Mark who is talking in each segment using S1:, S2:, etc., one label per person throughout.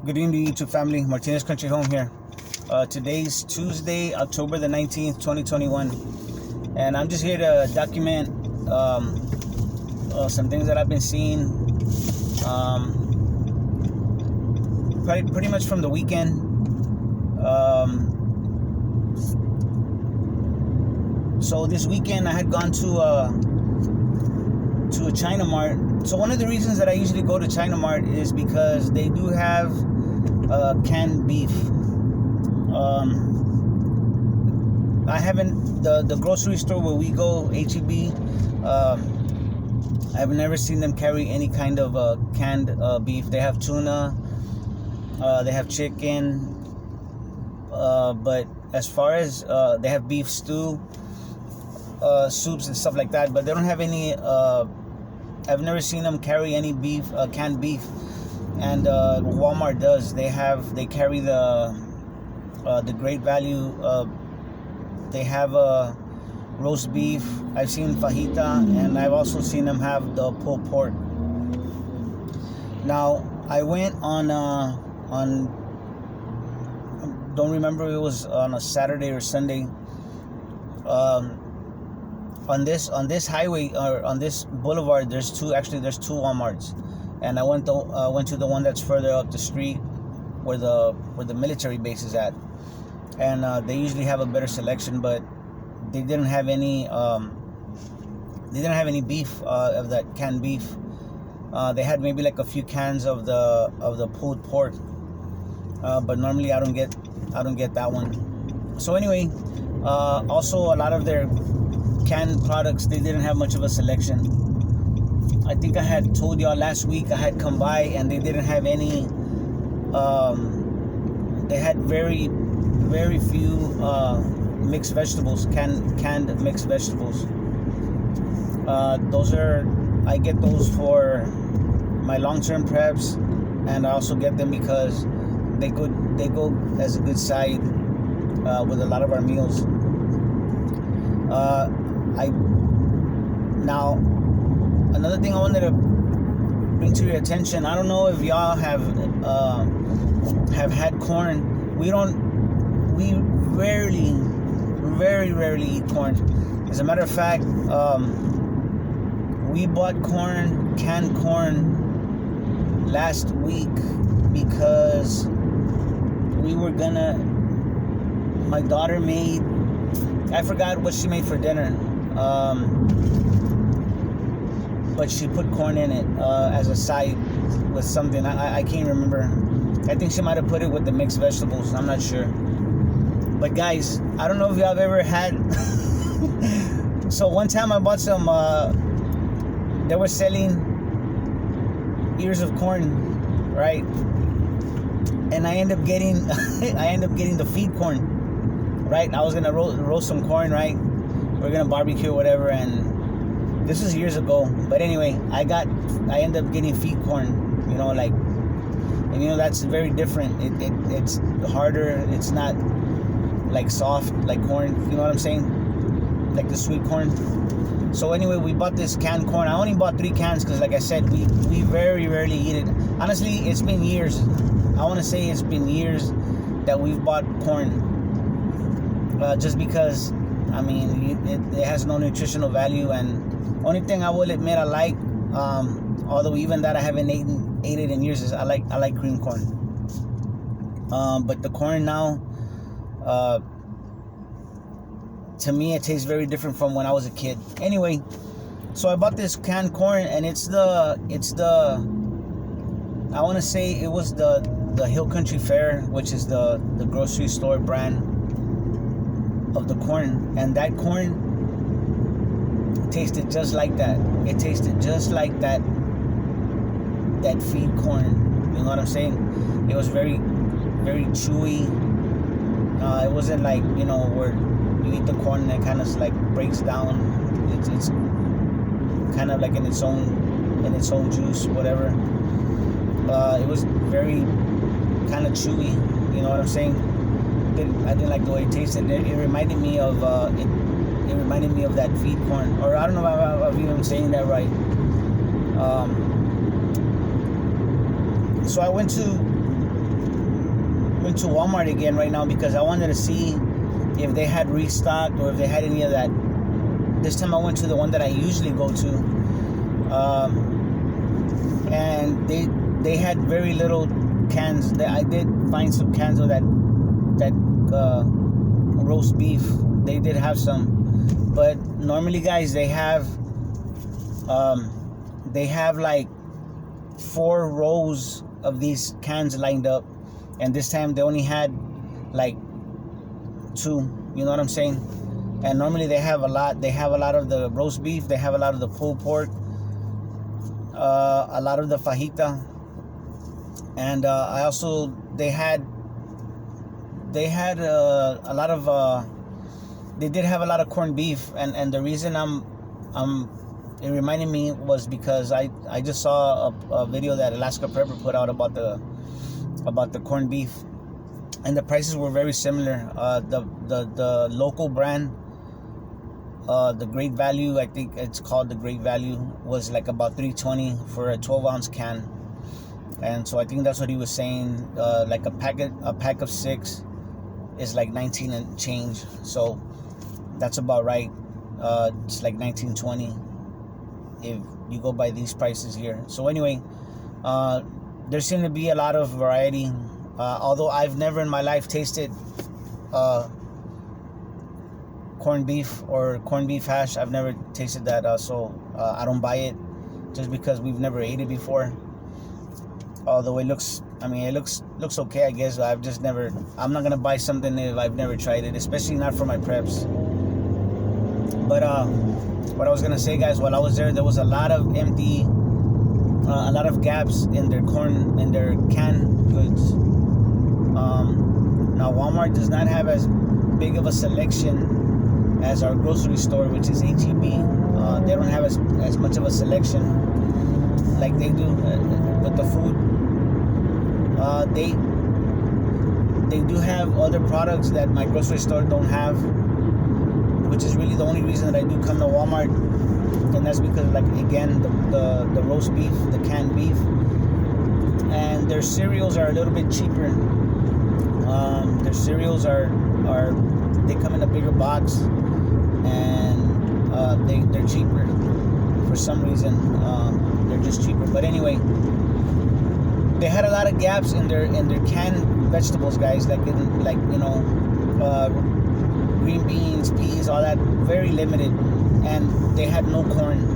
S1: Good evening, YouTube family. Martinez Country Home here. Today's Tuesday, October the 19th, 2021. And I'm just here to document some things that I've been seeing pretty much from the weekend. So this weekend I had gone to a China Mart. So one of the reasons that I usually go to China Mart is because they do have canned beef. I haven't, the grocery store where we go, HEB, I've never seen them carry any kind of canned beef. They have tuna, they have chicken, but as far as they have beef stew, soups and stuff like that, but they don't have any. I've never seen them carry any beef, canned beef, and Walmart does. They carry the great value. They have roast beef. I've seen fajita, and I've also seen them have the pulled pork. Now I went on don't remember if it was on a Saturday or Sunday. On this highway or on this boulevard, there's two Walmarts, and I went to the one that's further up the street, where the military base is at, and they usually have a better selection, but they didn't have any beef of that canned beef. They had maybe like a few cans of the pulled pork, but normally I don't get that one. So anyway, also a lot of their canned products, they didn't have much of a selection. I think I had told y'all last week I had come by and they didn't have any. They had very few mixed vegetables, canned mixed vegetables. I get those for my long-term preps, and I also get them because they go as a good side with a lot of our meals. Now, another thing I wanted to bring to your attention. I don't know if y'all have had corn. We very rarely eat corn. As a matter of fact, we bought canned corn last week because my daughter made, I forgot what she made for dinner, but she put corn in it as a side with something. I can't remember. I think she might have put it with the mixed vegetables. I'm not sure. But guys, I don't know if y'all have ever had. So one time I bought some. They were selling ears of corn, right? And I end up getting the feed corn, right? I was gonna roast some corn, right? We're gonna barbecue or whatever, and this was years ago. But anyway, I end up getting feed corn, and that's very different. It's harder. It's not like soft like corn. You know what I'm saying? Like the sweet corn. So anyway, we bought this canned corn. I only bought 3 cans because, like I said, we very rarely eat it. Honestly, it's been years. I want to say it's been years that we've bought corn. Just because, I mean, it has no nutritional value. And only thing I will admit I like, although even that I haven't ate it in years, is I like green corn. But the corn now, to me, it tastes very different from when I was a kid. Anyway, so I bought this canned corn, and it's the I want to say it was the Hill Country Fair, which is the grocery store brand of the corn, and that corn tasted just like that. It tasted just like that feed corn. You know what I'm saying? It was very, very chewy. It wasn't like, where you eat the corn and it kind of like breaks down. It's kind of like in its own juice, whatever. It was very kind of chewy. You know what I'm saying? I didn't like the way it tasted. It reminded me of it reminded me of that feed corn, or I don't know if I'm even saying that right. So I went to went to Walmart again right now because I wanted to see if they had restocked or if they had any of that. This time I went to the one that I usually go to, and they had very little cans. I did find some cans of that roast beef. They did have some, but normally, guys, they have like 4 rows of these cans lined up, and this time they only had like 2. You know what I'm saying? And normally they have a lot. They have a lot of the roast beef. They have a lot of the pulled pork. A lot of the fajita, and I also they had a lot of they did have a lot of corned beef, and the reason it reminded me was because I just saw a video that Alaska Prepper put out about the corned beef, and the prices were very similar. The local brand, the Great Value, I think it's called the Great Value, was like about $3.20 for a 12-ounce can, and so I think that's what he was saying. Like a pack of 6 is like 19 and change, so that's about right. It's like 19.20 if you go by these prices here. So anyway, there seemed to be a lot of variety. Although I've never in my life tasted corned beef or corned beef hash. I've never tasted that, so I don't buy it just because we've never ate it before. Although it looks okay, I guess. I'm not gonna buy something if I've never tried it, especially not for my preps. But what I was gonna say, guys, while I was there was a lot of empty, a lot of gaps in their canned goods. Now Walmart does not have as big of a selection as our grocery store, which is HEB. They don't have as much of a selection like they do with the food. They do have other products that my grocery store don't have, which is really the only reason that I do come to Walmart, and that's because, like, again, the roast beef, the canned beef, and their cereals are a little bit cheaper. Their cereals they come in a bigger box, and they're cheaper for some reason. They're just cheaper. But anyway, they had a lot of gaps in their canned vegetables, guys, like green beans, peas, all that, very limited. And they had no corn.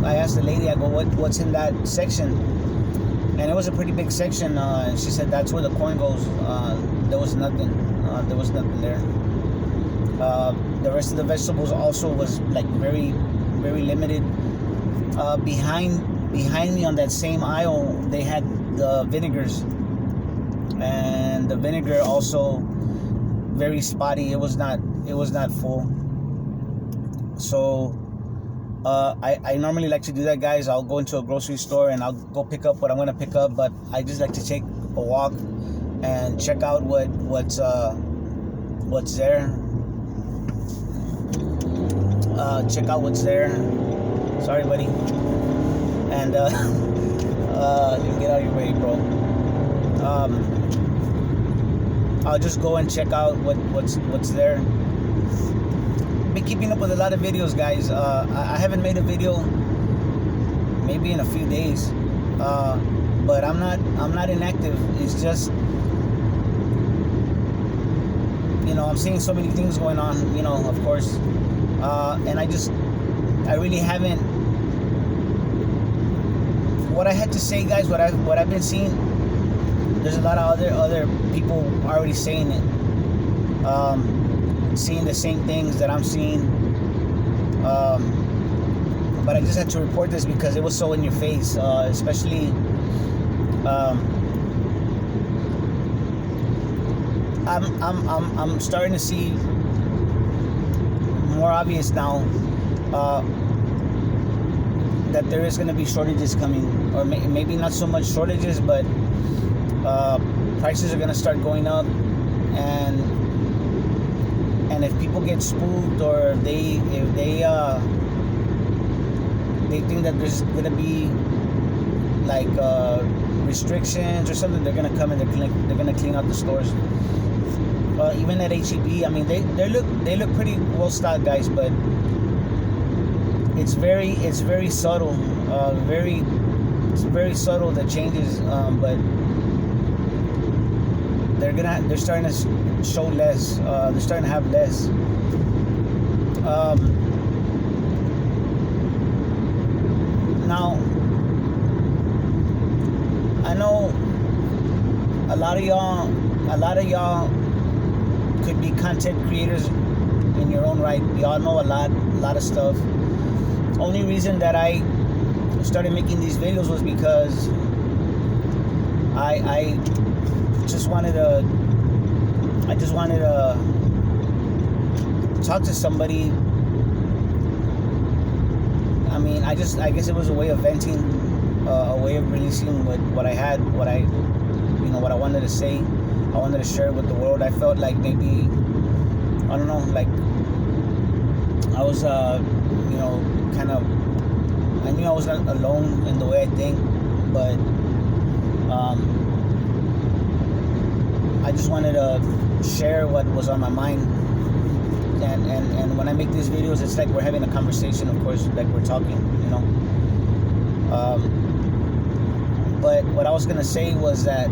S1: I asked the lady, I go, what's in that section? And it was a pretty big section. And she said that's where the corn goes. There was nothing. There was nothing there. The rest of the vegetables also was like very, very limited. Behind me on that same aisle, they had the vinegars, and the vinegar also very spotty. It was not full. So I normally like to do that, guys. I'll go into a grocery store and I'll go pick up what I'm gonna pick up, but I just like to take a walk and check out what's there. Check out what's there. Sorry, buddy. And you get out of your way, bro. I'll just go and check out what's there. Been keeping up with a lot of videos, guys. I haven't made a video maybe in a few days, but I'm not inactive. It's just, I'm seeing so many things going on, of course, and I really haven't. What I had to say, guys, what I've been seeing, there's a lot of other people already saying it, seeing the same things that I'm seeing, but I just had to report this because it was so in your face, especially I'm starting to see more obvious now that there is going to be shortages coming, or maybe not so much shortages, but prices are going to start going up, and if people get spooked, or if they think that there's going to be like restrictions or something, they're gonna come and they're gonna clean out the stores. Even at HEB, I mean, they look pretty well stocked, guys, but it's very subtle, it's very subtle, the changes, but they're starting to show less. They're starting to have less. Now, I know a lot of y'all could be content creators in your own right. Y'all know a lot of stuff. Only reason that I started making these videos was because I just wanted to talk to somebody. I mean, I guess it was a way of venting, a way of releasing what I had, what I wanted to say. I wanted to share it with the world. I felt like maybe, I don't know, like I was, kind of, I knew I was not alone in the way I think, but I just wanted to share what was on my mind. And when I make these videos, it's like we're having a conversation, of course, like we're talking, but what I was gonna say was that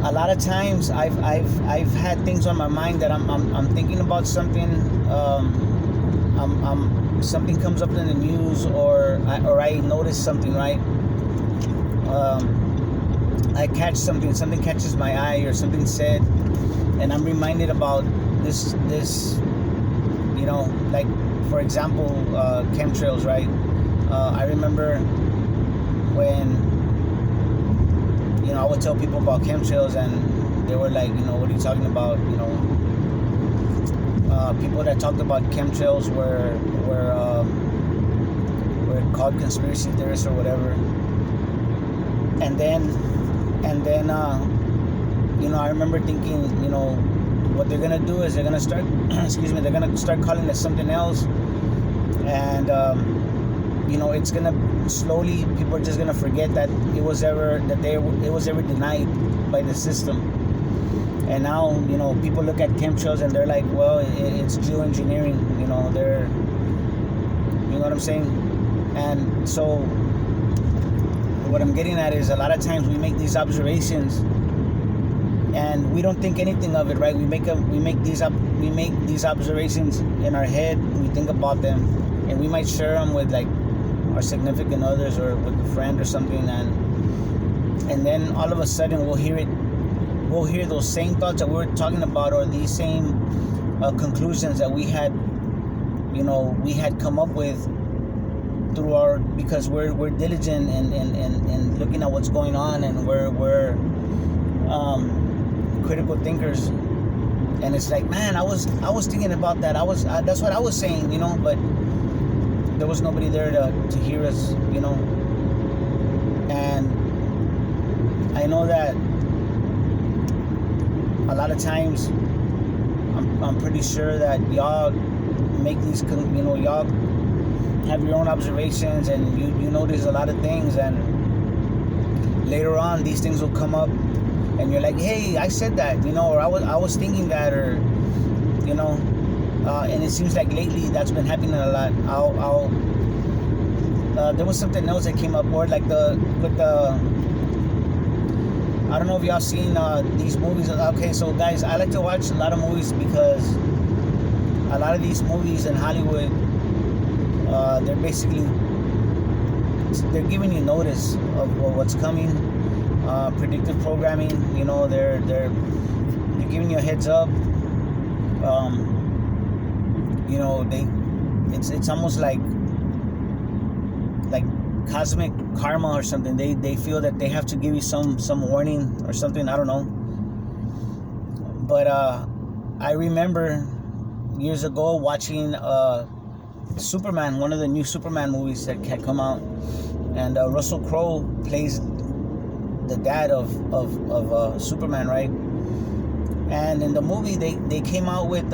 S1: a lot of times I've had things on my mind that I'm thinking about something. Something comes up in the news, or I notice something, right? I catch something catches my eye, or something said, and I'm reminded about this, like, for example, chemtrails, right? I remember when, I would tell people about chemtrails, and they were like, what are you talking about? People that talked about chemtrails were called conspiracy theorists or whatever. And then I remember thinking, what they're gonna do is they're gonna start they're gonna start calling it something else, and it's gonna slowly, people are just gonna forget that it was ever denied by the system. And now, people look at chemtrails and they're like, well, it's geoengineering, they're, you know what I'm saying? And so what I'm getting at is, a lot of times we make these observations and we don't think anything of it, right? We make these observations in our head, we think about them, and we might share them with like our significant others or with a friend or something, and then all of a sudden we'll hear those same thoughts that we were talking about, or these same conclusions that we had come up with because we're diligent and looking at what's going on, and we're critical thinkers. And it's like, man, I was thinking about that. That's what I was saying, but there was nobody there to hear us, And I know that a lot of times, I'm pretty sure that y'all make these, y'all have your own observations, and you notice a lot of things, and later on these things will come up, and you're like, hey, I said that, or I was thinking that, or and it seems like lately that's been happening a lot. There was something else that came up, or like I don't know if y'all seen these movies. Okay, so guys, I like to watch a lot of movies because a lot of these movies in Hollywood, they're giving you notice of what's coming, predictive programming. They're giving you a heads up. It's almost like cosmic karma or something. They feel that they have to give you some warning or something. I don't know. But I remember years ago watching Superman, one of the new Superman movies that had come out, and Russell Crowe plays the dad of Superman, right? And in the movie, they came out with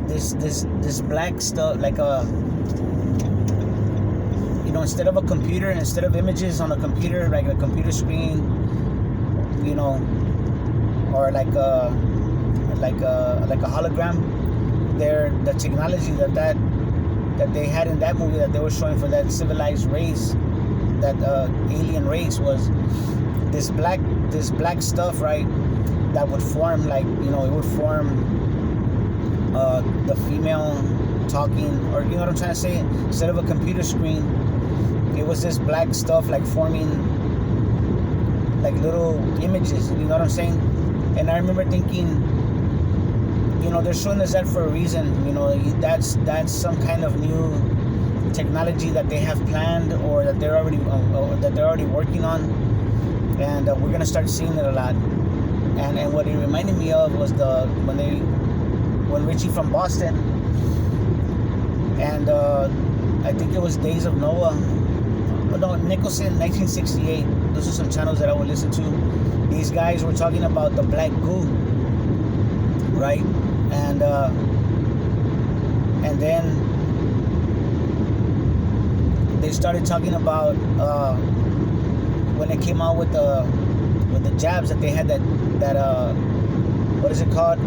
S1: this black stuff, like a instead of a computer, instead of images on a computer, like a computer screen, or like a hologram, the technology that they had in that movie that they were showing for that civilized race, that alien race, was this black stuff, right? That would form, like, it would form the female talking, or you know what I'm trying to say. Instead of a computer screen, it was this black stuff, like forming like little images. You know what I'm saying? And I remember thinking, they're showing us that for a reason. That's some kind of new technology that they have planned, or that they're already working on, and we're gonna start seeing it a lot. And what it reminded me of was when Richie from Boston, and I think it was Dayz of Noah, no, Nicholson, 1968. Those are some channels that I would listen to. These guys were talking about the black goo, right? And then they started talking about when it came out with the jabs that they had, that what is it called?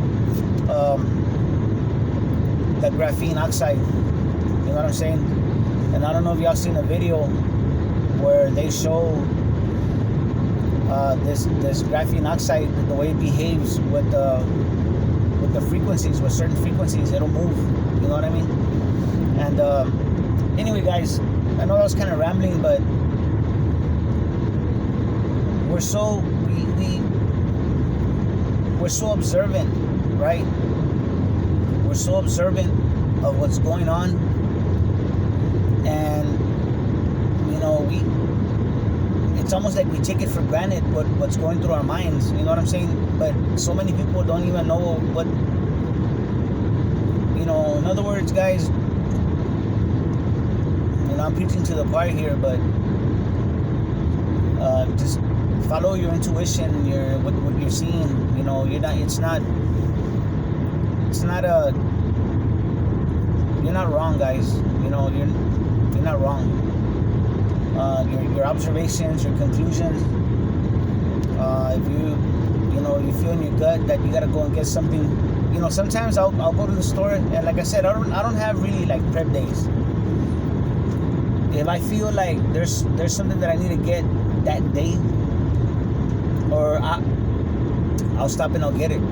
S1: That graphene oxide. You know what I'm saying? And I don't know if y'all seen a video where they show this graphene oxide, the way it behaves with the frequencies. With certain frequencies, it'll move. You know what I mean? And anyway, guys, I know I was kind of rambling, but we're so observant, right? We're so observant of what's going on, and it's almost like we take it for granted what's going through our minds. You know what I'm saying? But so many people don't even know what. In other words, guys, I'm preaching to the choir here, but just follow your intuition, what you're seeing. You're not wrong, guys. You're not wrong. Your observations, your conclusions. If you feel in your gut that you gotta go and get something, sometimes I'll go to the store, and like I said, I don't have really like prep days. If I feel like there's something that I need to get that day, or I'll stop and I'll get it,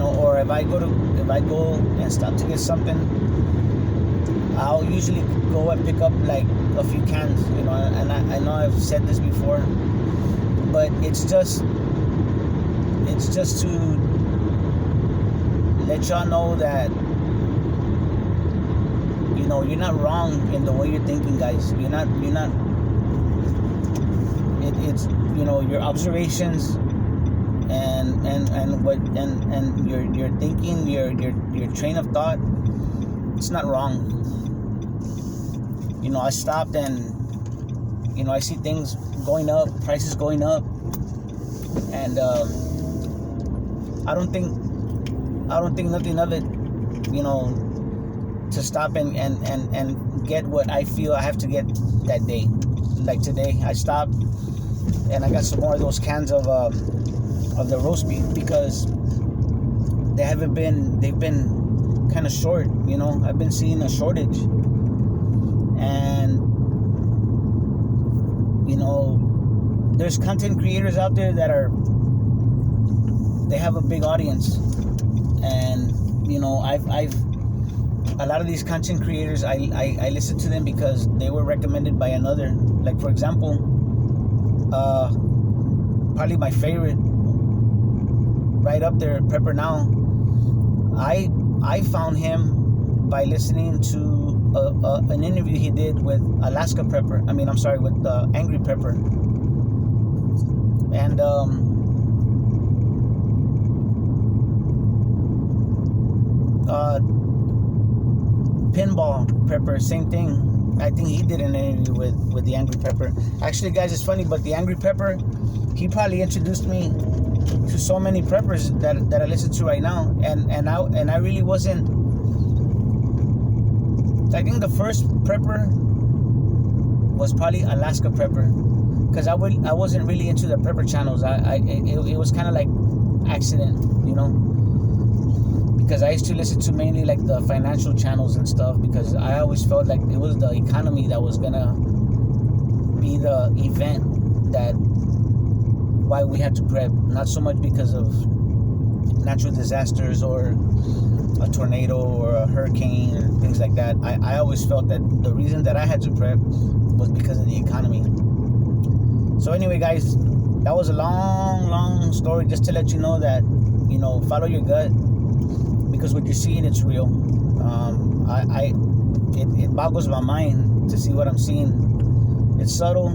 S1: or if I go and stop to get something, I'll usually go and pick up like a few cans, and I know I've said this before, but it's just to let y'all know that you're not wrong in the way you're thinking, guys. You're not it's your observations and what and your thinking, your train of thought, it's not wrong. I stopped, and I see things going up, prices going up, and I don't think nothing of it, to stop and get what I feel I have to get that day. Like today, I stopped and I got some more of those cans of the roast beef, because they've been kind of short. I've been seeing a shortage, and there's content creators out there that they have a big audience, and I've a lot of these content creators, I listen to them because they were recommended by another. Like, for example, probably my favorite right up there, Prepper Now. I found him by listening to an interview he did with Alaska Prepper. With Angry Prepper. And Pinball Prepper, same thing. I think he did an interview with the Angry Prepper. Actually, guys, it's funny, but the Angry Prepper, he probably introduced me to so many preppers that I listen to right now, and I really wasn't. I think the first prepper was probably Alaska Prepper, because I wasn't really into the prepper channels. It was kind of like accident, you know, because I used to listen to mainly like the financial channels and stuff, because I always felt like it was the economy that was gonna be the event that why we had to prep, not so much because of natural disasters or a tornado or a hurricane or things like that. I always felt that the reason that I had to prep was because of the economy. So anyway, guys, that was a long story just to let you know that, you know, follow your gut, because what you're seeing, it's real. It boggles my mind to see what I'm seeing. It's subtle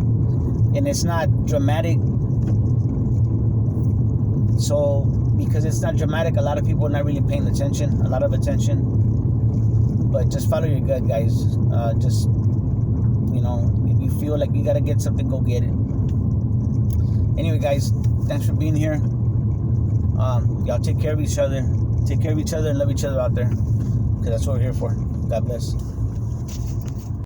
S1: and it's not dramatic. So because it's not dramatic, a lot of people are not really paying attention, a lot of attention. But just follow your gut, guys. Just, you know, if you feel like you gotta get something, go get it. Anyway, guys, thanks for being here. Y'all take care of each other. Take care of each other and love each other out there, because that's what we're here for. God bless.